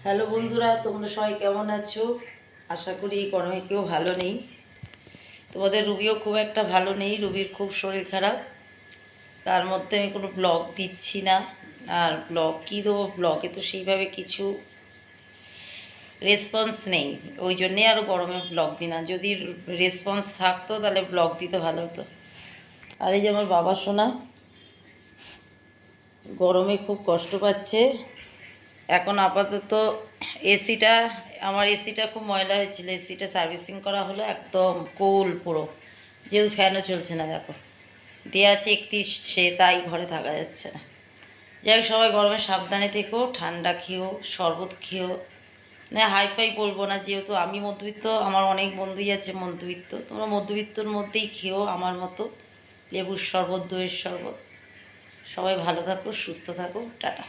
Hello বন্ধুরা, তোমরা সবাই কেমন আছো? আশা করি এই গরমে কেউ ভালো নেই। তোমাদের রুবিও খুব একটা ভালো নেই, রুবির খুব শরীর খারাপ। তার মধ্যে আমি কোনো ব্লগ দিচ্ছি না। আর ব্লগ কী দেবো, ব্লগে তো সেইভাবে কিছু রেসপন্স নেই, ওই জন্যেই আরও গরমে ব্লগ দিই না। যদি রেসপন্স থাকতো তাহলে ব্লগ দিতে ভালো হতো। আর এই যে আমার বাবা সোনা গরমে খুব কষ্ট পাচ্ছে। এখন আপাতত এসিটা, আমার এসিটা খুব ময়লা হয়েছিল, এসিটা সার্ভিসিং করা হলো, একদম কোল পুরো, যেহেতু ফ্যানও চলছে না। দেখো দেওয়া আছে 31, সে তাই ঘরে থাকা যাচ্ছে না। যাই হোক, সবাই গরমে সাবধানে থেকো, ঠান্ডা খেও, শরবত খেও। না হাই ফাই বলবো না, যেহেতু আমি মধ্যবিত্ত, আমার অনেক বন্ধুই আছে মধ্যবিত্ত, তোমরা মধ্যবিত্তর মধ্যেই খেও আমার মতো, লেবুর শরবত, দইয়ের শরবত। সবাই ভালো থাকো, সুস্থ থাকো, টাটা।